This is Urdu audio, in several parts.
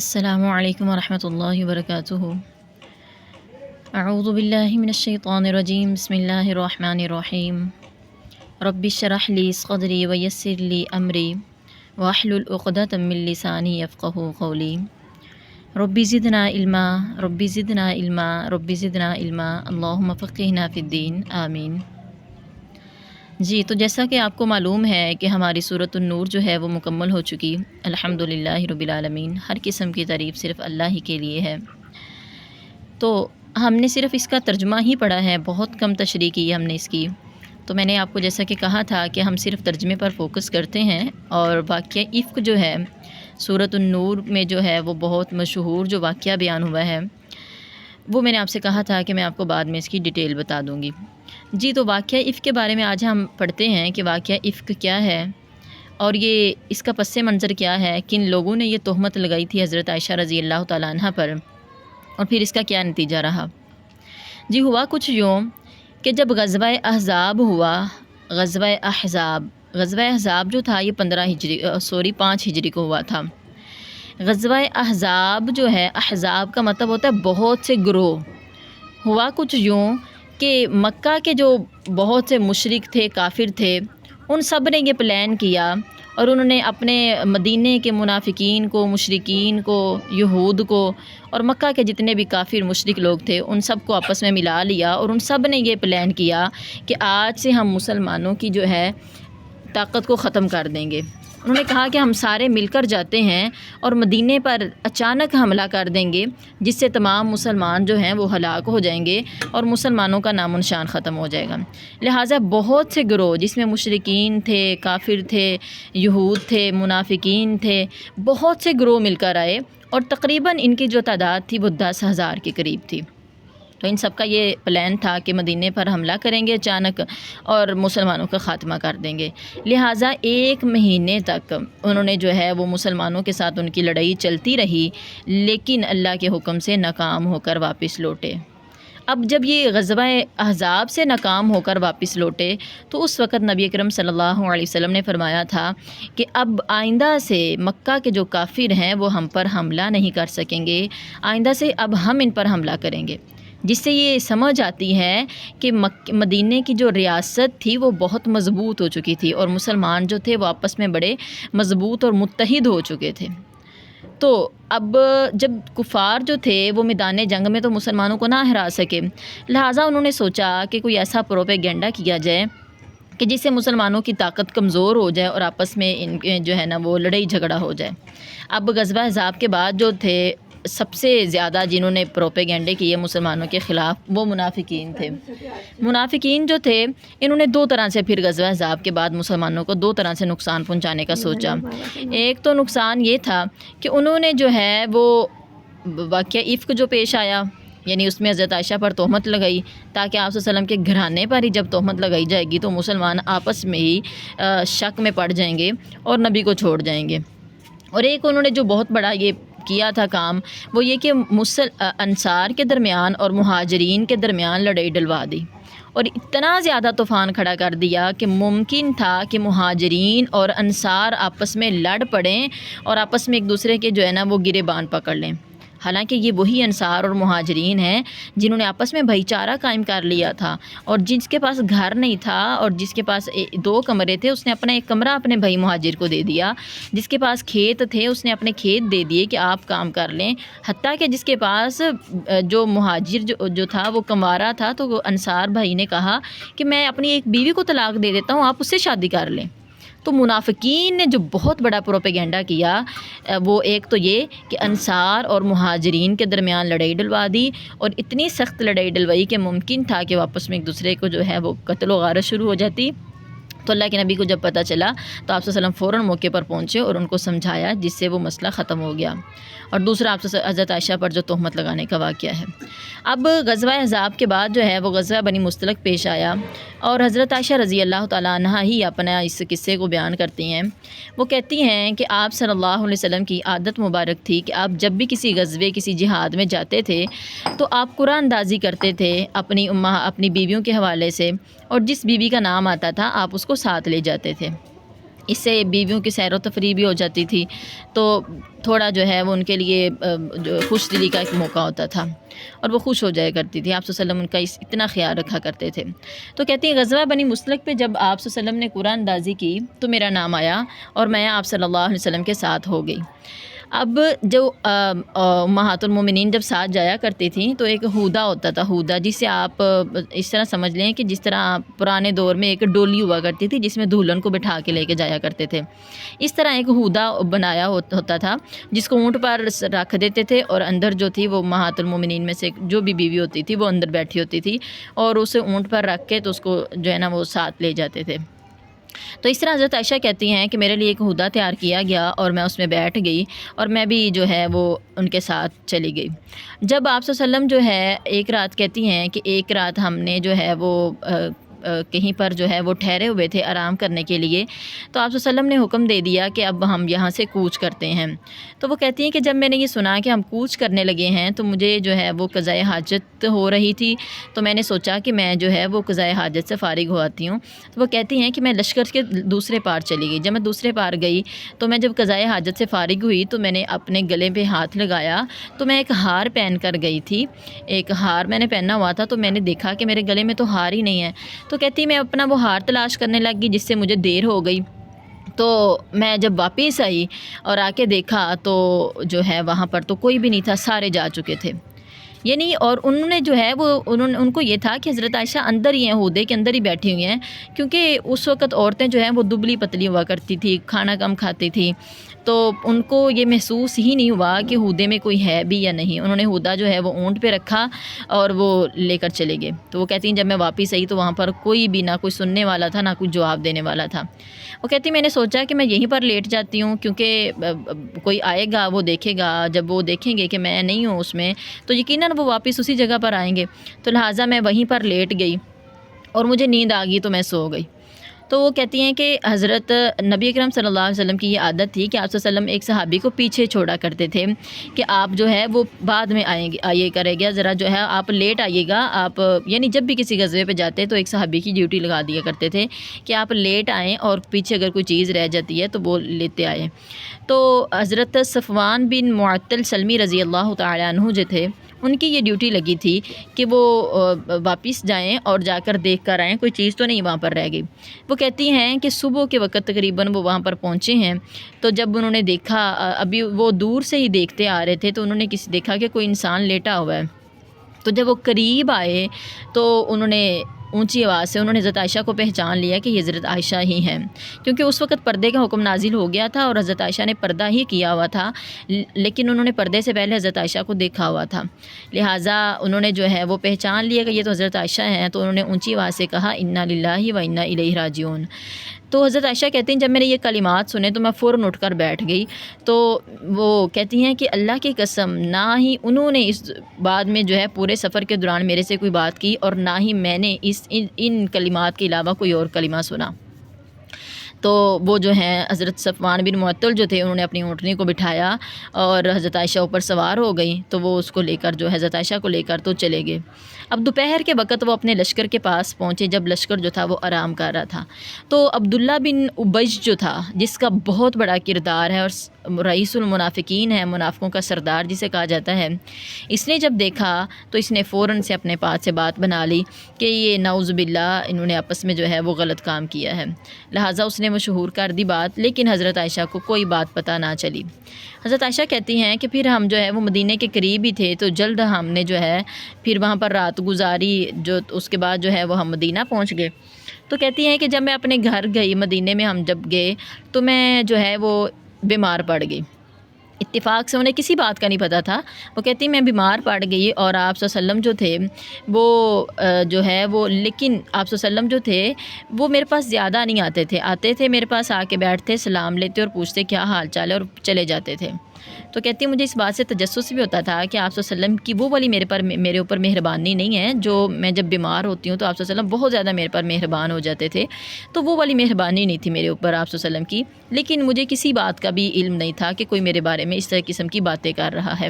السلام علیکم ورحمۃ اللہ وبرکاتہ۔ اعوذ باللہ من الشیطان الرجیم، بسم اللہ الرحمن الرحیم۔ رب اشرح لی صدری ویسر لی امری واحلل عقدۃ من لسانی یفقہوا قولی۔ رب زدنا علما، رب زدنا علما، رب زدنا علما، اللہم فقہنا فی الدین، آمین۔ جی، تو جیسا کہ آپ کو معلوم ہے کہ ہماری سورۃ النور جو ہے وہ مکمل ہو چکی، الحمدللہ رب العالمین۔ ہر قسم کی تعریف صرف اللہ ہی کے لیے ہے۔ تو ہم نے صرف اس کا ترجمہ ہی پڑھا ہے، بہت کم تشریح کی ہم نے اس کی۔ تو میں نے آپ کو جیسا کہ کہا تھا کہ ہم صرف ترجمے پر فوکس کرتے ہیں، اور واقعہ افک جو ہے سورۃ النور میں جو ہے وہ بہت مشہور جو واقعہ بیان ہوا ہے، وہ میں نے آپ سے کہا تھا کہ میں آپ کو بعد میں اس کی ڈیٹیل بتا دوں گی۔ جی، تو واقعہ افک کے بارے میں آج ہم پڑھتے ہیں کہ واقعہ افک کیا ہے، اور یہ اس کا پس منظر کیا ہے، کن لوگوں نے یہ تہمت لگائی تھی حضرت عائشہ رضی اللہ تعالیٰ عنہ پر، اور پھر اس کا کیا نتیجہ رہا۔ جی، ہوا کچھ یوں کہ جب غزوہ احزاب ہوا، غزوہ احزاب جو تھا یہ 5 ہجری کو ہوا تھا۔ غزوہ احزاب جو ہے، احزاب کا مطلب ہوتا ہے بہت سے گروہ۔ ہوا کچھ یوں کہ مکہ کے جو بہت سے مشرک تھے، کافر تھے، ان سب نے یہ پلان کیا، اور انہوں نے اپنے مدینے کے منافقین کو، مشرکین کو، یہود کو، اور مکہ کے جتنے بھی کافر مشرک لوگ تھے ان سب کو آپس میں ملا لیا، اور ان سب نے یہ پلان کیا کہ آج سے ہم مسلمانوں کی جو ہے طاقت کو ختم کر دیں گے۔ انہوں نے کہا کہ ہم سارے مل کر جاتے ہیں اور مدینے پر اچانک حملہ کر دیں گے، جس سے تمام مسلمان جو ہیں وہ ہلاک ہو جائیں گے اور مسلمانوں کا نام و نشان ختم ہو جائے گا۔ لہٰذا بہت سے گروہ، جس میں مشرکین تھے، کافر تھے، یہود تھے، منافقین تھے، بہت سے گروہ مل کر آئے، اور تقریباً ان کی جو تعداد تھی وہ 10,000 کے قریب تھی۔ تو ان سب کا یہ پلان تھا کہ مدینے پر حملہ کریں گے اچانک اور مسلمانوں کا خاتمہ کر دیں گے۔ لہٰذا 1 مہینے تک انہوں نے جو ہے وہ مسلمانوں کے ساتھ ان کی لڑائی چلتی رہی، لیکن اللہ کے حکم سے ناکام ہو کر واپس لوٹے۔ اب جب یہ غزوہ احزاب سے ناکام ہو کر واپس لوٹے تو اس وقت نبی اکرم صلی اللہ علیہ وسلم نے فرمایا تھا کہ اب آئندہ سے مکہ کے جو کافر ہیں وہ ہم پر حملہ نہیں کر سکیں گے، آئندہ سے اب ہم ان پر حملہ کریں گے۔ جس سے یہ سمجھ آتی ہے کہ مدینے کی جو ریاست تھی وہ بہت مضبوط ہو چکی تھی، اور مسلمان جو تھے وہ آپس میں بڑے مضبوط اور متحد ہو چکے تھے۔ تو اب جب کفار جو تھے وہ میدان جنگ میں تو مسلمانوں کو نہ ہرا سکے، لہٰذا انہوں نے سوچا کہ کوئی ایسا پروپیگنڈا کیا جائے کہ جس سے مسلمانوں کی طاقت کمزور ہو جائے اور آپس میں ان جو ہے نا وہ لڑائی جھگڑا ہو جائے۔ اب غزوہ احزاب کے بعد جو تھے سب سے زیادہ جنہوں نے پروپیگنڈے کیے مسلمانوں کے خلاف وہ منافقین تھے۔ منافقین جو تھے انہوں نے 2 طرح سے پھر غزوہ احزاب کے بعد مسلمانوں کو 2 طرح سے نقصان پہنچانے کا سوچا۔ ایک تو نقصان یہ تھا کہ انہوں نے جو ہے وہ واقعہ افک جو پیش آیا، یعنی اس میں حضرت عائشہ پر تہمت لگائی، تاکہ آپ صلی اللہ علیہ وسلم کے گھرانے پر ہی جب تہمت لگائی جائے گی تو مسلمان آپس میں ہی شک میں پڑ جائیں گے اور نبی کو چھوڑ جائیں گے۔ اور ایک انہوں نے جو بہت بڑا یہ کیا تھا کام، وہ یہ کہ انصار کے درمیان اور مہاجرین کے درمیان لڑائی ڈلوا دی، اور اتنا زیادہ طوفان کھڑا کر دیا کہ ممکن تھا کہ مہاجرین اور انصار آپس میں لڑ پڑیں اور آپس میں ایک دوسرے کے جو ہے نا وہ گریبان پکڑ لیں۔ حالانکہ یہ وہی انصار اور مہاجرین ہیں جنہوں نے آپس میں بھائی چارہ قائم کر لیا تھا، اور جس کے پاس گھر نہیں تھا اور جس کے پاس 2 کمرے تھے اس نے اپنا 1 کمرہ اپنے بھائی مہاجر کو دے دیا، جس کے پاس کھیت تھے اس نے اپنے کھیت دے دیے کہ آپ کام کر لیں، حتیٰ کہ جس کے پاس جو مہاجر جو تھا وہ کنوارا تھا تو وہ انصار بھائی نے کہا کہ میں اپنی ایک بیوی کو طلاق دے دیتا ہوں، آپ اس سے شادی کر لیں۔ تو منافقین نے جو بہت بڑا پروپیگنڈا کیا وہ ایک تو یہ کہ انصار اور مہاجرین کے درمیان لڑائی ڈلوا دی، اور اتنی سخت لڑائی ڈلوائی کہ ممکن تھا کہ واپس میں ایک دوسرے کو جو ہے وہ قتل و غارت شروع ہو جاتی۔ تو اللہ کے نبی کو جب پتہ چلا تو آپ صلی اللہ علیہ وسلم فوراً موقع پر پہنچے اور ان کو سمجھایا، جس سے وہ مسئلہ ختم ہو گیا۔ اور دوسرا آپ حضرت عائشہ پر جو تہمت لگانے کا واقعہ ہے۔ اب غزوہ احزاب کے بعد جو ہے وہ غزوہ بنی مستلق پیش آیا، اور حضرت عائشہ رضی اللہ تعالیٰ عنہ ہی اپنا اس قصے کو بیان کرتی ہیں۔ وہ کہتی ہیں کہ آپ صلی اللہ علیہ وسلم کی عادت مبارک تھی کہ آپ جب بھی کسی غزوے کسی جہاد میں جاتے تھے تو آپ قرآن اندازی کرتے تھے اپنی بیویوں کے حوالے سے، اور جس بیوی کا نام آتا تھا آپ اس کو ساتھ لے جاتے تھے۔ اس سے بیویوں کی سیر و تفریح بھی ہو جاتی تھی، تو تھوڑا جو ہے وہ ان کے لیے جو خوش دلی کا ایک موقع ہوتا تھا اور وہ خوش ہو جایا کرتی تھی۔ آپ صلی اللہ علیہ وسلم ان کا اتنا خیال رکھا کرتے تھے۔ تو کہتی ہیں غزوہ بنی مستلق پہ جب آپ صلی اللہ علیہ وسلم نے قرآن اندازی کی تو میرا نام آیا اور میں آپ صلی اللہ علیہ وسلم کے ساتھ ہو گئی۔ اب جو امہات المومنین جب ساتھ جایا کرتی تھیں تو ایک ہودہ ہوتا تھا، ہودہ جسے آپ اس طرح سمجھ لیں کہ جس طرح پرانے دور میں ایک ڈولی ہوا کرتی تھی جس میں دلہن کو بٹھا کے لے کے جایا کرتے تھے، اس طرح ایک ہودہ بنایا ہوتا تھا جس کو اونٹ پر رکھ دیتے تھے، اور اندر جو تھی وہ امہات المومنین میں سے جو بھی بیوی ہوتی تھی وہ اندر بیٹھی ہوتی تھی، اور اسے اونٹ پر رکھ کے تو اس کو جو ہے نا وہ ساتھ لے جاتے تھے۔ تو اس طرح حضرت عائشہ کہتی ہیں کہ میرے لیے ایک ہودہ تیار کیا گیا اور میں اس میں بیٹھ گئی اور میں بھی جو ہے وہ ان کے ساتھ چلی گئی۔ جب آپ صلی اللہ علیہ وسلم جو ہے ایک رات کہتی ہیں کہ ایک رات ہم نے جو ہے وہ کہیں پر جو ہے وہ ٹھہرے ہوئے تھے آرام کرنے کے لیے، تو آپ صلی اللہ علیہ وسلم نے حکم دے دیا کہ اب ہم یہاں سے کوچ کرتے ہیں۔ تو وہ کہتی ہیں کہ جب میں نے یہ سنا کہ ہم کوچ کرنے لگے ہیں تو مجھے جو ہے وہ قضائے حاجت ہو رہی تھی، تو میں نے سوچا کہ میں جو ہے وہ قضائے حاجت سے فارغ ہو آتی ہوں۔ تو وہ کہتی ہیں کہ میں لشکر کے دوسرے پار چلی گئی۔ جب میں دوسرے پار گئی تو میں جب قضائے حاجت سے فارغ ہوئی تو میں نے اپنے گلے پہ ہاتھ لگایا تو میں ایک ہار پہن کر گئی تھی، ایک ہار میں نے پہنا ہوا تھا، تو میں نے دیکھا کہ میرے گلے میں تو ہار ہی نہیں ہے۔ تو کہتی میں اپنا وہ ہار تلاش کرنے لگ گئی جس سے مجھے دیر ہو گئی۔ تو میں جب واپس آئی اور آ کے دیکھا تو جو ہے وہاں پر تو کوئی بھی نہیں تھا، سارے جا چکے تھے، یعنی اور انہوں نے جو ہے وہ ان کو یہ تھا کہ حضرت عائشہ اندر ہی ہیں، ہودے کے اندر ہی بیٹھی ہوئی ہیں، کیونکہ اس وقت عورتیں جو ہیں وہ دبلی پتلی ہوا کرتی تھی، کھانا کم کھاتی تھی، تو ان کو یہ محسوس ہی نہیں ہوا کہ ہودے میں کوئی ہے بھی یا نہیں۔ انہوں نے ہودہ جو ہے وہ اونٹ پہ رکھا اور وہ لے کر چلے گئے۔ تو وہ کہتی ہیں جب میں واپس آئی تو وہاں پر کوئی بھی، نہ کوئی سننے والا تھا نہ کوئی جواب دینے والا تھا۔ وہ کہتی میں نے سوچا کہ میں یہیں پر لیٹ جاتی ہوں، کیونکہ کوئی آئے گا وہ دیکھے گا، جب وہ دیکھیں گے کہ میں نہیں ہوں اس میں تو یقیناً وہ واپس اسی جگہ پر آئیں گے، تو لہٰذا میں وہیں پر لیٹ گئی اور مجھے نیند آ گئی تو میں سو گئی۔ تو وہ کہتی ہیں کہ حضرت نبی اکرم صلی اللہ علیہ وسلم کی یہ عادت تھی کہ آپ صلی اللہ علیہ وسلم ایک صحابی کو پیچھے چھوڑا کرتے تھے کہ آپ جو ہے وہ بعد میں آئیے کرے گا، ذرا جو ہے آپ لیٹ آئیے گا، آپ یعنی جب بھی کسی غزوے پہ جاتے تو ایک صحابی کی ڈیوٹی لگا دیا کرتے تھے کہ آپ لیٹ آئیں اور پیچھے اگر کوئی چیز رہ جاتی ہے تو وہ لیتے آئیں۔ تو حضرت صفوان بن معطل سلمی رضی اللہ تعالیٰ عنہ جو تھے، ان کی یہ ڈیوٹی لگی تھی کہ وہ واپس جائیں اور جا کر دیکھ کر آئیں کوئی چیز تو نہیں وہاں پر رہ گئی۔ وہ کہتی ہیں کہ صبح کے وقت تقریباً وہ وہاں پر پہنچے ہیں، تو جب انہوں نے دیکھا، ابھی وہ دور سے ہی دیکھتے آ رہے تھے، تو انہوں نے دیکھا کہ کوئی انسان لیٹا ہوا ہے۔ تو جب وہ قریب آئے تو انہوں نے اونچی آواز سے انہوں نے حضرت عائشہ کو پہچان لیا کہ یہ حضرت عائشہ ہی ہیں، کیونکہ اس وقت پردے کا حکم نازل ہو گیا تھا اور حضرت عائشہ نے پردہ ہی کیا ہوا تھا، لیکن انہوں نے پردے سے پہلے حضرت عائشہ کو دیکھا ہوا تھا، لہٰذا انہوں نے جو ہے وہ پہچان لیا کہ یہ تو حضرت عائشہ ہیں، تو انہوں نے اونچی آواز سے کہا انا للہ و انا الیہ راجعون۔ تو حضرت عائشہ کہتی ہیں جب میں نے یہ کلمات سنے تو میں فوراً اٹھ کر بیٹھ گئی۔ تو وہ کہتی ہیں کہ اللہ کی قسم نہ ہی انہوں نے اس بعد میں جو ہے پورے سفر کے دوران میرے سے کوئی بات کی اور نہ ہی میں نے ان کلمات کے علاوہ کوئی اور کلمہ سنا۔ تو وہ جو ہیں حضرت صفوان بن معطل جو تھے انہوں نے اپنی اونٹنی کو بٹھایا اور حضرت عائشہ اوپر سوار ہو گئی، تو وہ اس کو لے کر جو حضرت عائشہ کو لے کر تو چلے گئے۔ اب دوپہر کے وقت وہ اپنے لشکر کے پاس پہنچے، جب لشکر جو تھا وہ آرام کر رہا تھا، تو عبداللہ بن ابی جو تھا، جس کا بہت بڑا کردار ہے اور رئیس المنافقین ہے، منافقوں کا سردار جسے کہا جاتا ہے، اس نے جب دیکھا تو اس نے فوراً سے اپنے پاس سے بات بنا لی کہ یہ نعوذ باللہ انہوں نے آپس میں جو ہے وہ غلط کام کیا ہے، لہٰذا اس نے مشہور کر دی بات، لیکن حضرت عائشہ کو کوئی بات پتہ نہ چلی۔ حضرت عائشہ کہتی ہیں کہ پھر ہم جو ہے وہ مدینے کے قریب ہی تھے، تو جلد ہم نے جو ہے پھر وہاں پر رات گزاری، جو اس کے بعد جو ہے وہ ہم مدینہ پہنچ گئے۔ تو کہتی ہیں کہ جب میں اپنے گھر گئی، مدینے میں ہم جب گئے تو میں جو ہے وہ بیمار پڑ گئی، اتفاق سے انہیں کسی بات کا نہیں پتہ تھا۔ وہ کہتی میں بیمار پڑ گئی اور آپ صلی اللہ علیہ وسلم جو تھے وہ جو ہے وہ، لیکن آپ صلی اللہ علیہ وسلم جو تھے وہ میرے پاس زیادہ نہیں آتے تھے میرے پاس آ کے بیٹھتے، سلام لیتے اور پوچھتے کیا حال چال ہے اور چلے جاتے تھے۔ تو کہتی مجھے اس بات سے تجسس بھی ہوتا تھا کہ آپ صلی اللہ علیہ وسلم کی وہ والی میرے اوپر مہربانی نہیں ہے، جو میں جب بیمار ہوتی ہوں تو آپ صلی اللہ علیہ وسلم بہت زیادہ میرے پر مہربان ہو جاتے تھے، تو وہ والی مہربانی نہیں تھی میرے اوپر آپ صلی اللہ علیہ وسلم کی، لیکن مجھے کسی بات کا بھی علم نہیں تھا کہ کوئی میرے بارے میں اس طرح قسم کی باتیں کر رہا ہے۔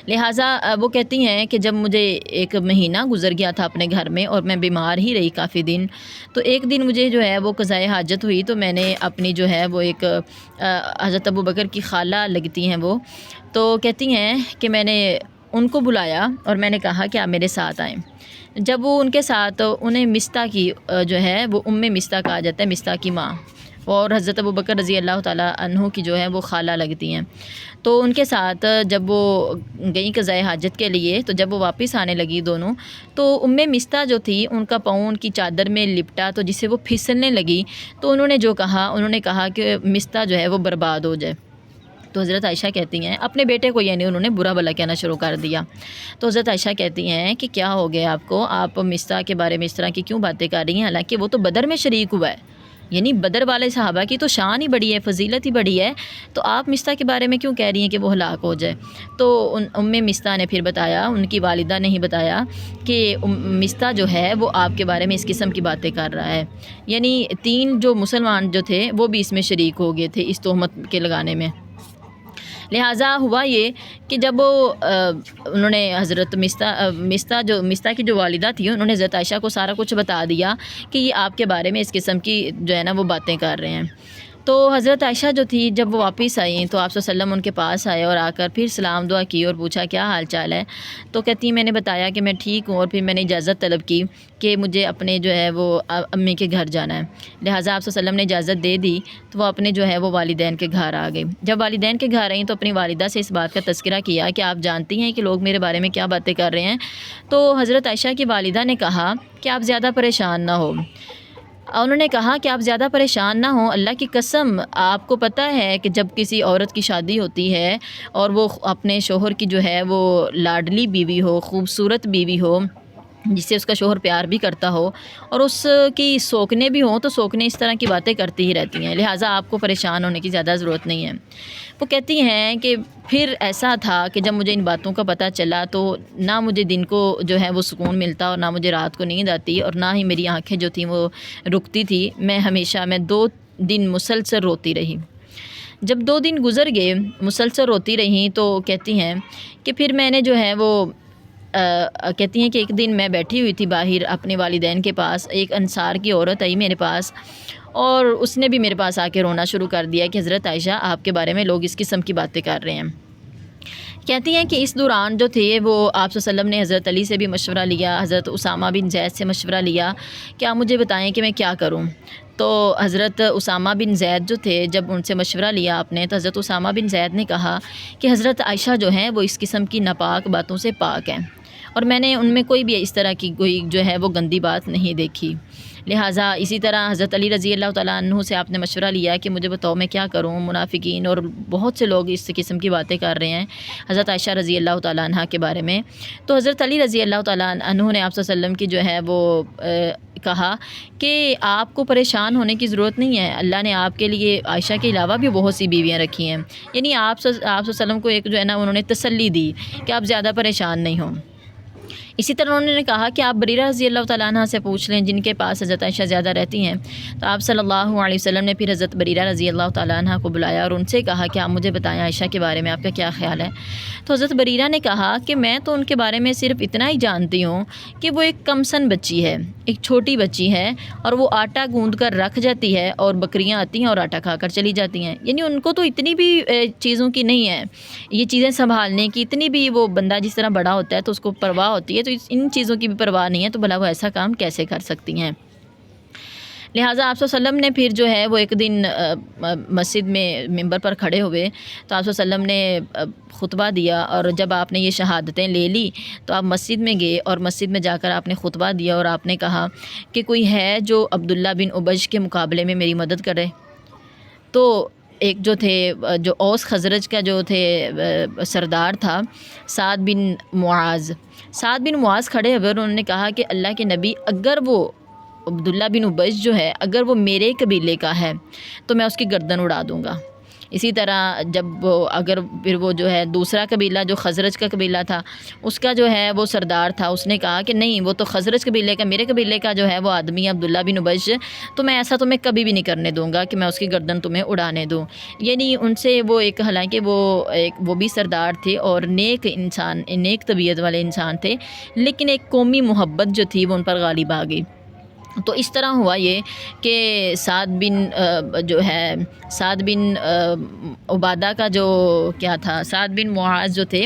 لہٰذا وہ کہتی ہیں کہ جب مجھے ایک مہینہ گزر گیا تھا اپنے گھر میں اور میں بیمار ہی رہی کافی دن، تو ایک دن مجھے جو ہے وہ قضائے حاجت ہوئی، تو میں نے اپنی جو ہے وہ ایک حضرت ابوبکر کی خالہ لگتی ہیں وہ، تو کہتی ہیں کہ میں نے ان کو بلایا اور میں نے کہا کہ آپ میرے ساتھ آئیں۔ جب وہ ان کے ساتھ، انہیں مستح کی جو ہے وہ مستح کہا جاتا ہے، مستح کی ماں، اور حضرت ابوبکر رضی اللہ تعالیٰ عنہ کی جو ہے وہ خالہ لگتی ہیں، تو ان کے ساتھ جب وہ گئیں قضائے حاجت کے لیے، تو جب وہ واپس آنے لگی دونوں، تو مستح جو تھی ان کا پاؤں ان کی چادر میں لپٹا، تو جس سے وہ پھسلنے لگی، تو انہوں نے کہا کہ مستح جو ہے وہ برباد ہو جائے۔ تو حضرت عائشہ کہتی ہیں اپنے بیٹے کو، یعنی انہوں نے برا بھلا کہنا شروع کر دیا۔ تو حضرت عائشہ کہتی ہیں کہ کیا ہو گیا آپ کو، آپ مستح کے بارے میں اس طرح کی کیوں باتیں کر رہی ہیں، حالانکہ وہ تو بدر میں شریک ہوا ہے، یعنی بدر والے صحابہ کی تو شان ہی بڑی ہے، فضیلت ہی بڑی ہے، تو آپ مستح کے بارے میں کیوں کہہ رہی ہیں کہ وہ ہلاک ہو جائے؟ تو مستح نے پھر بتایا، ان کی والدہ نے ہی بتایا کہ مستح جو ہے وہ آپ کے بارے میں اس قسم کی باتیں کر رہا ہے، یعنی 3 جو مسلمان جو تھے وہ بھی اس میں شریک ہو گئے تھے اس تہمت کے لگانے میں۔ لہٰذا ہوا یہ کہ جب انہوں نے حضرت مستح کی جو والدہ تھی، انہوں نے حضرت عائشہ کو سارا کچھ بتا دیا کہ یہ آپ کے بارے میں اس قسم کی جو ہے نا وہ باتیں کر رہے ہیں۔ تو حضرت عائشہ جو تھی جب وہ واپس آئیں تو آپ صلی اللہ علیہ وسلم ان کے پاس آئے اور آ کر پھر سلام دعا کی اور پوچھا کیا حال چال ہے؟ تو کہتی ہیں میں نے بتایا کہ میں ٹھیک ہوں، اور پھر میں نے اجازت طلب کی کہ مجھے اپنے جو ہے وہ امی کے گھر جانا ہے۔ لہٰذا آپ صلی اللہ علیہ وسلم نے اجازت دے دی، تو وہ اپنے جو ہے وہ والدین کے گھر آ گئی۔ جب والدین کے گھر آئیں تو اپنی والدہ سے اس بات کا تذکرہ کیا کہ آپ جانتی ہیں کہ لوگ میرے بارے میں کیا باتیں کر رہے ہیں؟ تو حضرت عائشہ کی والدہ نے کہا کہ آپ زیادہ پریشان نہ ہو۔ انہوں نے کہا کہ آپ زیادہ پریشان نہ ہوں، اللہ کی قسم آپ کو پتہ ہے کہ جب کسی عورت کی شادی ہوتی ہے اور وہ اپنے شوہر کی جو ہے وہ لاڈلی بیوی ہو، خوبصورت بیوی ہو، جس سے اس کا شوہر پیار بھی کرتا ہو، اور اس کی سوکنے بھی ہوں، تو سوکنے اس طرح کی باتیں کرتی ہی رہتی ہیں، لہٰذا آپ کو پریشان ہونے کی زیادہ ضرورت نہیں ہے۔ وہ کہتی ہیں کہ پھر ایسا تھا کہ جب مجھے ان باتوں کا پتہ چلا تو نہ مجھے دن کو جو ہے وہ سکون ملتا اور نہ مجھے رات کو نیند آتی، اور نہ ہی میری آنکھیں جو تھیں وہ رکتی تھی، میں 2 دن مسلسل روتی رہی۔ جب 2 دن گزر گئے مسلسل روتی رہی، تو کہتی ہیں کہ پھر میں نے جو ہے وہ کہتی ہیں کہ ایک دن میں بیٹھی ہوئی تھی باہر اپنے والدین کے پاس، ایک انصار کی عورت آئی میرے پاس اور اس نے بھی میرے پاس آ کے رونا شروع کر دیا کہ حضرت عائشہ آپ کے بارے میں لوگ اس قسم کی باتیں کر رہے ہیں۔ کہتی ہیں کہ اس دوران جو تھے وہ آپ صلی اللہ علیہ وسلم نے حضرت علی سے بھی مشورہ لیا، حضرت اسامہ بن زید سے مشورہ لیا کہ آپ مجھے بتائیں کہ میں کیا کروں۔ تو حضرت اسامہ بن زید جو تھے، جب ان سے مشورہ لیا آپ نے، تو حضرت اسامہ بن زید نے کہا کہ حضرت عائشہ جو ہیں وہ اس قسم کی ناپاک باتوں سے پاک ہیں، اور میں نے ان میں کوئی بھی اس طرح کی کوئی جو ہے وہ گندی بات نہیں دیکھی۔ لہٰذا اسی طرح حضرت علی رضی اللہ تعالیٰ عنہ سے آپ نے مشورہ لیا کہ مجھے بتاؤ میں کیا کروں، منافقین اور بہت سے لوگ اس قسم کی باتیں کر رہے ہیں حضرت عائشہ رضی اللہ تعالیٰ عنہ کے بارے میں۔ تو حضرت علی رضی اللہ تعالیٰ عنہ نے آپ صلی اللہ علیہ وسلم کی جو ہے وہ کہا کہ آپ کو پریشان ہونے کی ضرورت نہیں ہے، اللہ نے آپ کے لیے عائشہ کے علاوہ بھی بہت سی بیویاں رکھی ہیں، یعنی آپ صلی اللہ علیہ وسلم کو ایک جو ہے نا انہوں نے تسلی دی کہ آپ زیادہ پریشان نہیں ہوں۔ اسی طرح انہوں نے کہا کہ آپ بریرہ رضی اللہ تعالیٰ عنہ سے پوچھ لیں جن کے پاس حضرت عائشہ زیادہ رہتی ہیں۔ تو آپ صلی اللہ علیہ وسلم نے پھر حضرت بریرہ رضی اللہ تعالیٰ عنہ کو بلایا اور ان سے کہا کہ آپ مجھے بتائیں عائشہ کے بارے میں آپ کا کیا خیال ہے؟ تو حضرت بریرہ نے کہا کہ میں تو ان کے بارے میں صرف اتنا ہی جانتی ہوں کہ وہ ایک کمسن بچی ہے، ایک چھوٹی بچی ہے، اور وہ آٹا گوندھ کر رکھ جاتی ہے اور بکریاں آتی ہیں اور آٹا کھا کر چلی جاتی ہیں، یعنی ان کو تو اتنی بھی چیزوں کی نہیں ہے، یہ چیزیں سنبھالنے کی اتنی بھی، وہ بندہ جس طرح بڑا ہوتا ہے تو اس کو پرواہ ہوتی ہے، تو ان چیزوں کی بھی پرواہ نہیں ہے، تو بھلا وہ ایسا کام کیسے کر سکتی ہیں؟ لہٰذا آپ صلی اللہ علیہ وسلم نے پھر جو ہے وہ ایک دن مسجد میں ممبر پر کھڑے ہوئے تو آپ صلی اللہ علیہ وسلم نے خطبہ دیا، اور جب آپ نے یہ شہادتیں لے لی تو آپ مسجد میں گئے اور مسجد میں جا کر آپ نے خطبہ دیا اور آپ نے کہا کہ کوئی ہے جو عبداللہ بن ابج کے مقابلے میں میری مدد کرے؟ تو ایک جو تھے، جو اوس خزرج کا جو تھے سردار تھا، سعد بن معاذ کھڑے ہوئے اور انہوں نے کہا کہ اللہ کے نبی، اگر وہ عبداللہ بن ابج جو ہے اگر وہ میرے قبیلے کا ہے تو میں اس کی گردن اڑا دوں گا، اسی طرح جب اگر پھر وہ جو ہے دوسرا قبیلہ جو خزرج کا قبیلہ تھا اس کا جو ہے وہ سردار تھا، اس نے کہا کہ نہیں وہ تو خزرج قبیلے کا، میرے قبیلے کا جو ہے وہ آدمی عبداللہ بن ابی، تو میں ایسا تمہیں کبھی بھی نہیں کرنے دوں گا کہ میں اس کی گردن تمہیں اڑانے دوں. یعنی ان سے وہ ایک، حالانکہ وہ بھی سردار تھے اور نیک انسان، نیک طبیعت والے انسان تھے، لیکن ایک قومی محبت جو تھی وہ ان پر غالب آ گئی. تو اس طرح ہوا یہ کہ سعد بن عبادہ کا جو کیا تھا، سعد بن معاذ جو تھے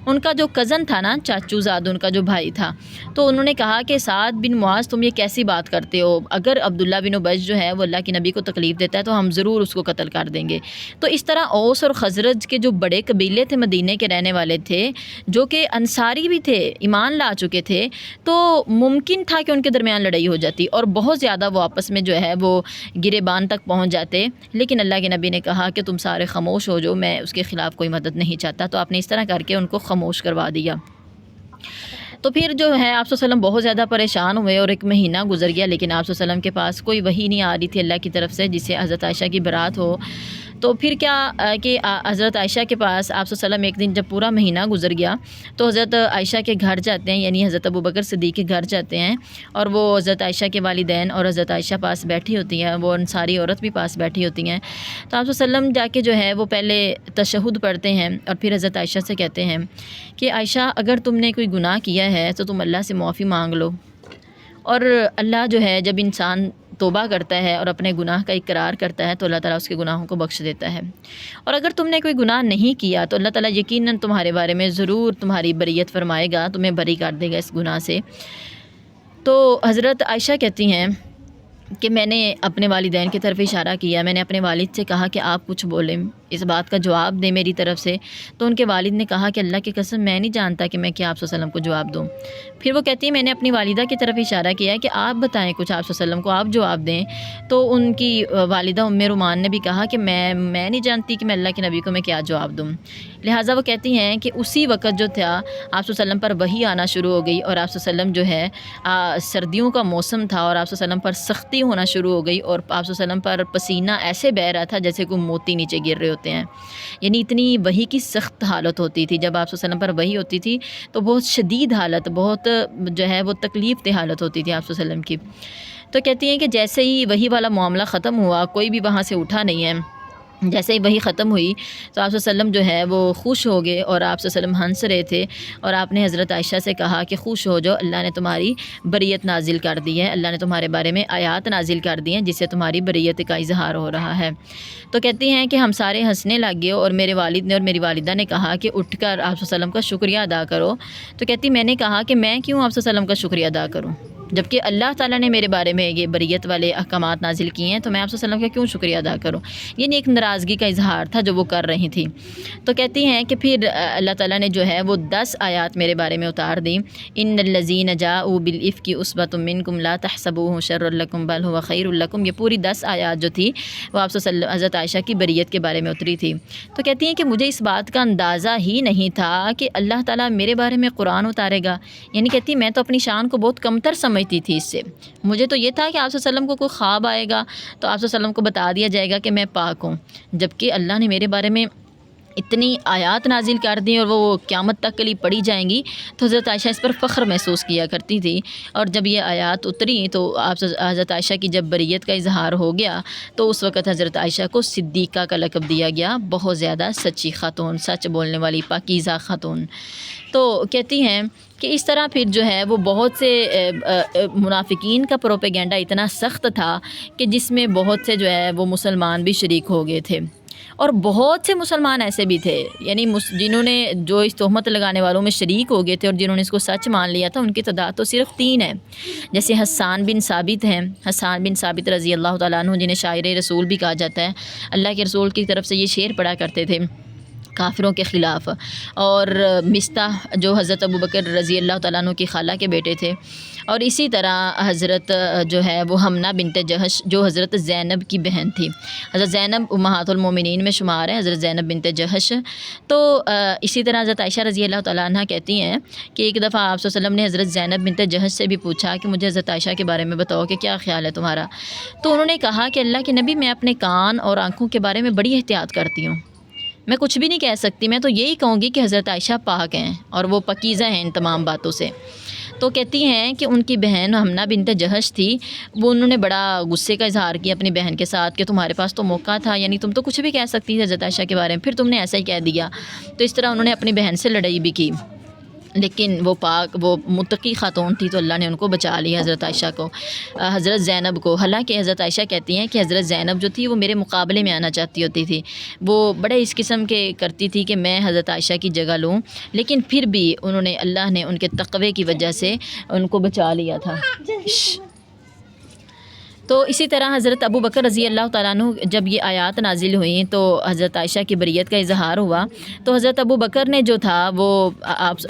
ان کا جو کزن تھا نا، چاچو زاد ان کا جو بھائی تھا، تو انہوں نے کہا کہ سعد بن معاذ تم یہ کیسی بات کرتے ہو، اگر عبداللہ بن ابی جو ہے وہ اللہ کے نبی کو تکلیف دیتا ہے تو ہم ضرور اس کو قتل کر دیں گے. تو اس طرح اوس اور خزرج کے جو بڑے قبیلے تھے مدینے کے رہنے والے تھے، جو کہ انصاری بھی تھے، ایمان لا چکے تھے، تو ممکن تھا کہ ان کے درمیان لڑائی ہو جاتی اور بہت زیادہ وہ آپس میں جو ہے وہ گریبان تک پہنچ جاتے. لیکن اللہ کے نبی نے کہا کہ تم سارے خاموش ہو جاؤ، میں اس کے خلاف کوئی مدد نہیں چاہتا. تو آپ نے اس طرح کر کے ان کو خاموش کروا دیا. تو پھر جو ہے آپ صلی اللہ علیہ وسلم بہت زیادہ پریشان ہوئے اور ایک مہینہ گزر گیا، لیکن آپ صلی اللہ علیہ وسلم کے پاس کوئی وحی نہیں آ رہی تھی اللہ کی طرف سے جس سے حضرت عائشہ کی برات ہو. تو پھر کیا کہ حضرت عائشہ کے پاس آپ صلی اللہ علیہ وسلم ایک دن جب پورا مہینہ گزر گیا تو حضرت عائشہ کے گھر جاتے ہیں، یعنی حضرت ابوبکر صدیق کے گھر جاتے ہیں، اور وہ حضرت عائشہ کے والدین اور حضرت عائشہ پاس بیٹھی ہوتی ہیں، وہ انصاری عورت بھی پاس بیٹھی ہوتی ہیں. تو آپ صلی اللہ علیہ وسلم جا کے جو ہے وہ پہلے تشہد پڑھتے ہیں اور پھر حضرت عائشہ سے کہتے ہیں کہ عائشہ اگر تم نے کوئی گناہ کیا ہے تو تم اللہ سے معافی مانگ لو. اور اللہ جو ہے جب انسان توبہ کرتا ہے اور اپنے گناہ کا اقرار کرتا ہے تو اللہ تعالیٰ اس کے گناہوں کو بخش دیتا ہے. اور اگر تم نے کوئی گناہ نہیں کیا تو اللہ تعالیٰ یقیناً تمہارے بارے میں ضرور تمہاری بریت فرمائے گا، تمہیں بری کر دے گا اس گناہ سے. تو حضرت عائشہ کہتی ہیں کہ میں نے اپنے والدین کی طرف اشارہ کیا، میں نے اپنے والد سے کہا کہ آپ کچھ بولیں، اس بات کا جواب دیں میری طرف سے. تو ان کے والد نے کہا کہ اللہ کی قسم میں نہیں جانتا کہ میں کیا آپ صلی اللہ علیہ وسلم کو جواب دوں. پھر وہ کہتی ہیں میں نے اپنی والدہ کی طرف اشارہ کیا کہ آپ بتائیں کچھ آپ صلی اللہ علیہ وسلم کو، آپ جواب دیں. تو ان کی والدہ رومان نے بھی کہا کہ میں نہیں جانتی کہ میں اللہ کے نبی کو میں کیا جواب دوں. لہٰذا وہ کہتی ہیں کہ اسی وقت جو تھا آپ صلی اللہ علیہ وسلم پر وحی آنا شروع ہو گئی، اور آپ صلی اللہ علیہ وسلم جو ہے سردیوں کا موسم تھا اور آپ صلی اللہ علیہ وسلم پر سختی ہونا شروع ہو گئی، اور آپ صلی اللہ علیہ وسلم پر پسینہ ایسے بہہ رہا تھا جیسے کوئی موتی نیچے گر رہے ہوتے ہیں. یعنی اتنی وحی کی سخت حالت ہوتی تھی. جب آپ صلی اللہ علیہ وسلم پر وحی ہوتی تھی تو بہت شدید حالت، بہت جو ہے وہ تکلیف دہ حالت ہوتی تھی آپ صلی اللہ علیہ وسلم کی. تو کہتی ہیں کہ جیسے ہی وحی والا معاملہ ختم ہوا، کوئی بھی وہاں سے اٹھا نہیں ہے. جیسے ہی وحی ختم ہوئی تو آپ صلی اللہ علیہ وسلم جو ہے وہ خوش ہو گئے، اور آپ صلی اللہ علیہ وسلم ہنس رہے تھے، اور آپ نے حضرت عائشہ سے کہا کہ خوش ہو جاؤ، اللہ نے تمہاری بریت نازل کر دی ہے، اللہ نے تمہارے بارے میں آیات نازل کر دی ہیں جس سے تمہاری بریت کا اظہار ہو رہا ہے. تو کہتی ہیں کہ ہم سارے ہنسنے لگ گئے، اور میرے والد نے اور میری والدہ نے کہا کہ اٹھ کر آپ صلی اللہ علیہ وسلم کا شکریہ ادا کرو. تو کہتی میں نے کہا کہ میں کیوں آپ صلی اللہ علیہ وسلم کا شکریہ ادا کروں، جبکہ اللہ تعالیٰ نے میرے بارے میں یہ بریت والے احکامات نازل کیے ہیں، تو میں آپ صلی اللہ علیہ وسلم کا کیوں شکریہ ادا کروں. یعنی ایک ناراضگی کا اظہار تھا جو وہ کر رہی تھی. تو کہتی ہیں کہ پھر اللہ تعالیٰ نے جو ہے وہ 10 آیات میرے بارے میں اتار دیں. ان الذین جاؤوا بالافک عصبۃ منکم لا تحسبوه شرا لکم بل هو خیر لکم. یہ پوری 10 آیات جو تھی وہ آپ حضرت عائشہ کی بریت کے بارے میں اتری تھی. تو کہتی ہیں کہ مجھے اس بات کا اندازہ ہی نہیں تھا کہ اللہ تعالیٰ میرے بارے میں قرآن اتارے گا. یعنی کہتی میں تو اپنی شان کو بہت کمتر سمجھتی تھی اس سے. مجھے تو یہ تھا کہ آپ صلی اللہ علیہ وسلم کو کوئی خواب آئے گا تو آپ صلی اللہ علیہ وسلم کو بتا دیا جائے گا کہ میں پاک ہوں، جبکہ اللہ نے میرے بارے میں اتنی آیات نازل کر دی اور وہ قیامت تک کے لیے پڑھی جائیں گی. تو حضرت عائشہ اس پر فخر محسوس کیا کرتی تھی. اور جب یہ آیات اتری تو آپ حضرت عائشہ کی جب بریت کا اظہار ہو گیا تو اس وقت حضرت عائشہ کو صدیقہ کا لقب دیا گیا، بہت زیادہ سچی خاتون، سچ بولنے والی پاکیزہ خاتون. تو کہتی ہیں کہ اس طرح پھر جو ہے وہ بہت سے منافقین کا پروپیگنڈا اتنا سخت تھا کہ جس میں بہت سے جو ہے وہ مسلمان بھی شریک ہو گئے تھے، اور بہت سے مسلمان ایسے بھی تھے یعنی جنہوں نے جو اس تہمت لگانے والوں میں شریک ہو گئے تھے اور جنہوں نے اس کو سچ مان لیا تھا، ان کی تعداد تو صرف 3 ہے. جیسے حسان بن ثابت ہیں، حسان بن ثابت رضی اللہ تعالیٰ عنہ، جنہیں شاعر رسول بھی کہا جاتا ہے. اللہ کے رسول کی طرف سے یہ شعر پڑھا کرتے تھے کافروں کے خلاف، اور مستح جو حضرت ابوبکر رضی اللہ تعالیٰ عنہ کی خالہ کے بیٹے تھے، اور اسی طرح حضرت جو ہے وہ حمنہ بنت جہش جو حضرت زینب کی بہن تھی۔ حضرت زینب امہات المومنین میں شمار ہے، حضرت زینب بنت جہش۔ تو اسی طرح حضرت عائشہ رضی اللہ تعالیٰ عنہ کہتی ہیں کہ ایک دفعہ آپ صلی اللہ علیہ وسلم نے حضرت زینب بنت جہش سے بھی پوچھا کہ مجھے حضرت عائشہ کے بارے میں بتاؤ کہ کیا خیال ہے تمہارا، تو انہوں نے کہا کہ اللہ کے نبی، میں اپنے کان اور آنکھوں کے بارے میں بڑی احتیاط کرتی ہوں، میں کچھ بھی نہیں کہہ سکتی، میں تو یہی کہوں گی کہ حضرت عائشہ پاک ہیں اور وہ پاکیزہ ہیں ان تمام باتوں سے۔ تو کہتی ہیں کہ ان کی بہن حمنہ بنت جہش تھی، وہ انہوں نے بڑا غصے کا اظہار کیا اپنی بہن کے ساتھ کہ تمہارے پاس تو موقع تھا، یعنی تم تو کچھ بھی کہہ سکتی تھی حضرت عائشہ کے بارے میں، پھر تم نے ایسا ہی کہہ دیا۔ تو اس طرح انہوں نے اپنی بہن سے لڑائی بھی کی، لیکن وہ پاک، وہ متقی خاتون تھی تو اللہ نے ان کو بچا لیا، حضرت عائشہ کو، حضرت زینب کو۔ حالانکہ حضرت عائشہ کہتی ہیں کہ حضرت زینب جو تھی وہ میرے مقابلے میں آنا چاہتی ہوتی تھی، وہ بڑے اس قسم کے کرتی تھی کہ میں حضرت عائشہ کی جگہ لوں، لیکن پھر بھی انہوں نے، اللہ نے ان کے تقوی کی وجہ سے ان کو بچا لیا تھا۔ تو اسی طرح حضرت ابوبکر رضی اللہ تعالیٰ عنہ جب یہ آیات نازل ہوئیں تو حضرت عائشہ کی بریت کا اظہار ہوا، تو حضرت ابوبکر نے جو تھا وہ،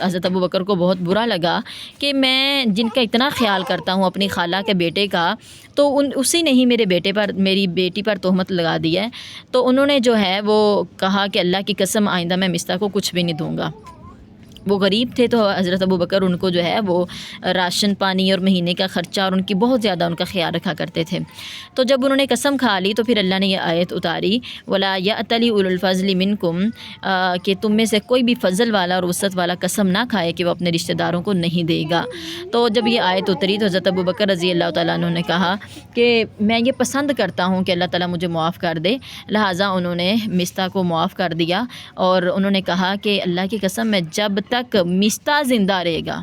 حضرت ابوبکر کو بہت برا لگا کہ میں جن کا اتنا خیال کرتا ہوں اپنی خالہ کے بیٹے کا، تو اسی نے ہی میرے بیٹے پر، میری بیٹی پر تہمت لگا دی ہے۔ تو انہوں نے جو ہے وہ کہا کہ اللہ کی قسم آئندہ میں مستح کو کچھ بھی نہیں دوں گا۔ وہ غریب تھے تو حضرت ابوبکر ان کو جو ہے وہ راشن پانی اور مہینے کا خرچہ اور ان کی بہت زیادہ ان کا خیال رکھا کرتے تھے۔ تو جب انہوں نے قسم کھا لی تو پھر اللہ نے یہ آیت اتاری، وَلَا يَأْتَلِ أُولُو الْفَضْلِ مِنْكُمْ، کہ تم میں سے کوئی بھی فضل والا اور وسعت والا قسم نہ کھائے کہ وہ اپنے رشتہ داروں کو نہیں دے گا۔ تو جب یہ آیت اتری تو حضرت ابوبکر رضی اللہ تعالیٰ عنہ نے کہا کہ میں یہ پسند کرتا ہوں کہ اللہ تعالیٰ مجھے معاف کر دے، لہٰذا انہوں نے مستح کو معاف کر دیا، اور انہوں نے کہا کہ اللہ کی قسم میں جب تک مستح زندہ رہے گا،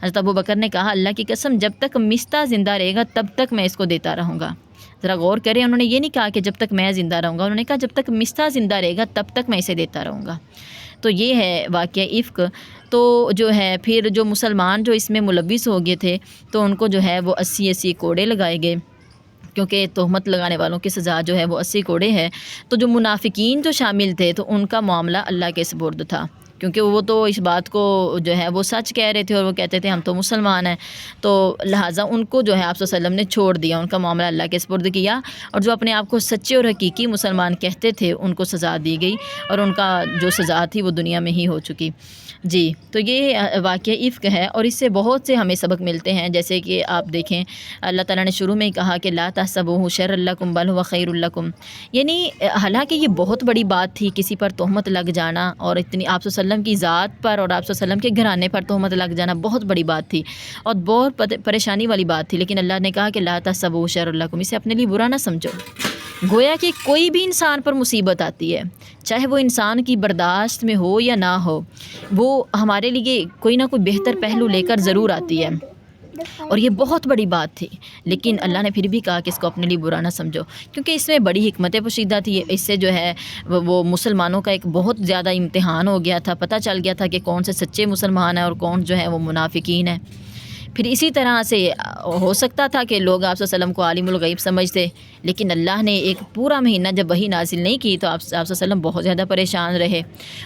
حضرت ابوبکر نے کہا اللہ کی قسم جب تک مستح زندہ رہے گا تب تک میں اس کو دیتا رہوں گا۔ ذرا غور کریں، انہوں نے یہ نہیں کہا کہ جب تک میں زندہ رہوں گا، انہوں نے کہا جب تک مستح زندہ رہے گا تب تک میں اسے دیتا رہوں گا۔ تو یہ ہے واقعہ افک۔ تو جو ہے پھر جو مسلمان جو اس میں ملوث ہو گئے تھے تو ان کو جو ہے وہ 80 کوڑے لگائے گئے، کیونکہ تہمت لگانے والوں کی سزا جو ہے وہ 80 کوڑے ہے۔ تو جو منافقین جو شامل تھے تو ان کا معاملہ اللہ کے سپرد تھا، کیونکہ وہ تو اس بات کو جو ہے وہ سچ کہہ رہے تھے اور وہ کہتے تھے ہم تو مسلمان ہیں، تو لہٰذا ان کو جو ہے آپ صلی اللہ علیہ وسلم نے چھوڑ دیا، ان کا معاملہ اللہ کے سپرد کیا، اور جو اپنے آپ کو سچے اور حقیقی مسلمان کہتے تھے ان کو سزا دی گئی، اور ان کا جو سزا تھی وہ دنیا میں ہی ہو چکی۔ جی، تو یہ واقعہ افک ہے، اور اس سے بہت سے ہمیں سبق ملتے ہیں، جیسے کہ آپ دیکھیں اللہ تعالیٰ نے شروع میں ہی کہا کہ لا تحسبوہ شر لکم بل هو خیر لکم، یعنی حالانکہ یہ بہت بڑی بات تھی کسی پر تہمت لگ جانا، اور اتنی آپ صلی اللہ علیہ وسلم کی ذات پر اور آپ صلی اللہ علیہ وسلم کے گھرانے پر تہمت لگ جانا بہت بڑی بات تھی اور بہت پریشانی والی بات تھی، لیکن اللہ نے کہا کہ لا تحسبوہ شر لکم، اسے اپنے لیے برا نہ سمجھو۔ گویا کہ کوئی بھی انسان پر مصیبت آتی ہے، چاہے وہ انسان کی برداشت میں ہو یا نہ ہو، وہ ہمارے لیے کوئی نہ کوئی بہتر پہلو لے کر ضرور آتی ہے، اور یہ بہت بڑی بات تھی، لیکن اللہ نے پھر بھی کہا کہ اس کو اپنے لیے برا نہ سمجھو، کیونکہ اس میں بڑی حکمت پوشیدہ تھی۔ اس سے جو ہے وہ مسلمانوں کا ایک بہت زیادہ امتحان ہو گیا تھا، پتہ چل گیا تھا کہ کون سے سچے مسلمان ہیں اور کون جو ہے وہ منافقین ہیں۔ پھر اسی طرح سے ہو سکتا تھا کہ لوگ آپ صلی اللہ علیہ وسلم کو عالم الغیب سمجھتے، لیکن اللہ نے ایک پورا مہینہ جب وحی نازل نہیں کی تو آپ صلی اللہ علیہ وسلم بہت زیادہ پریشان رہے،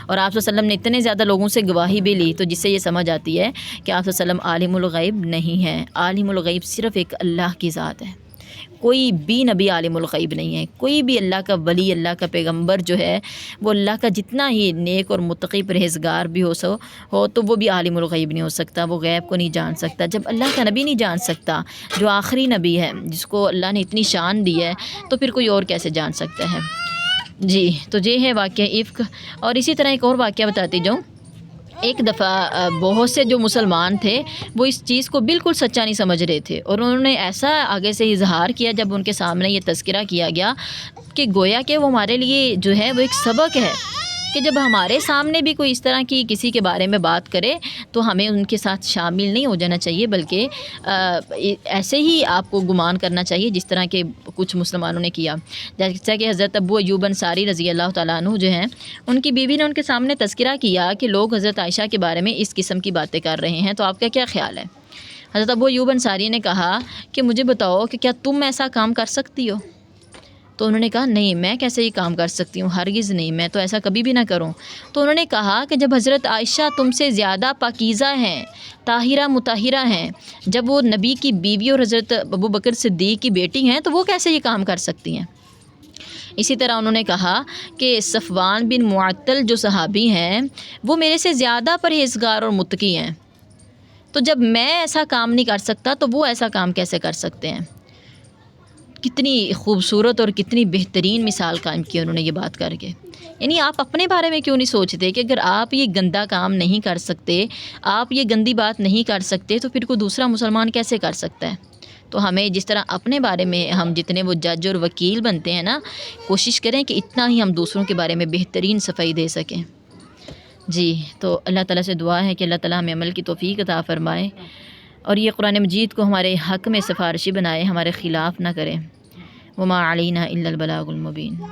اور آپ صلی اللہ علیہ وسلم نے اتنے زیادہ لوگوں سے گواہی بھی لی، تو جس سے یہ سمجھ آتی ہے کہ آپ صلی اللہ علیہ وسلم عالم الغیب نہیں ہے۔ عالم الغیب صرف ایک اللہ کی ذات ہے، کوئی بھی نبی عالم الغیب نہیں ہے، کوئی بھی اللہ کا ولی، اللہ کا پیغمبر جو ہے وہ اللہ کا جتنا ہی نیک اور متقی پرہیزگار بھی ہو تو وہ بھی عالم الغیب نہیں ہو سکتا، وہ غیب کو نہیں جان سکتا۔ جب اللہ کا نبی نہیں جان سکتا، جو آخری نبی ہے جس کو اللہ نے اتنی شان دی ہے، تو پھر کوئی اور کیسے جان سکتا ہے۔ جی، تو یہ ہے واقعہ افک۔ اور اسی طرح ایک اور واقعہ بتاتی جاؤں۔ ایک دفعہ بہت سے جو مسلمان تھے وہ اس چیز کو بالکل سچا نہیں سمجھ رہے تھے، اور انہوں نے ایسا آگے سے اظہار کیا جب ان کے سامنے یہ تذکرہ کیا گیا کہ گویا کہ وہ ہمارے لیے جو ہے وہ ایک سبق ہے کہ جب ہمارے سامنے بھی کوئی اس طرح کی کسی کے بارے میں بات کرے تو ہمیں ان کے ساتھ شامل نہیں ہو جانا چاہیے، بلکہ ایسے ہی آپ کو گمان کرنا چاہیے جس طرح کے کچھ مسلمانوں نے کیا۔ جیسا کہ حضرت ابو ایوب انصاری رضی اللہ تعالیٰ عنہ جو ہیں، ان کی بیوی نے ان کے سامنے تذکرہ کیا کہ لوگ حضرت عائشہ کے بارے میں اس قسم کی باتیں کر رہے ہیں، تو آپ کا کیا خیال ہے؟ حضرت ابو ایوب انصاری نے کہا کہ مجھے بتاؤ کہ کیا تم ایسا کام کر سکتی ہو؟ تو انہوں نے کہا نہیں، میں کیسے یہ کام کر سکتی ہوں، ہرگز نہیں، میں تو ایسا کبھی بھی نہ کروں۔ تو انہوں نے کہا کہ جب حضرت عائشہ تم سے زیادہ پاکیزہ ہیں، طاہرہ مطہرہ ہیں، جب وہ نبی کی بیوی اور حضرت ابوبکر صدیق کی بیٹی ہیں، تو وہ کیسے یہ کام کر سکتی ہیں؟ اسی طرح انہوں نے کہا کہ صفوان بن معطل جو صحابی ہیں وہ میرے سے زیادہ پرہیزگار اور متقی ہیں، تو جب میں ایسا کام نہیں کر سکتا تو وہ ایسا کام کیسے کر سکتے ہیں؟ کتنی خوبصورت اور کتنی بہترین مثال قائم کی انہوں نے یہ بات کر کے۔ یعنی آپ اپنے بارے میں کیوں نہیں سوچتے کہ اگر آپ یہ گندا کام نہیں کر سکتے، آپ یہ گندی بات نہیں کر سکتے، تو پھر کوئی دوسرا مسلمان کیسے کر سکتا ہے؟ تو ہمیں جس طرح اپنے بارے میں ہم جتنے وہ جج اور وکیل بنتے ہیں نا، کوشش کریں کہ اتنا ہی ہم دوسروں کے بارے میں بہترین صفائی دے سکیں۔ جی، تو اللہ تعالیٰ سے دعا ہے کہ اللہ تعالیٰ ہمیں عمل کی توفیق عطا فرمائے اور یہ قرآن مجید کو ہمارے حق میں سفارشی بنائے، ہمارے خلاف نہ کرے۔ وما علینا الا البلاغ المبین۔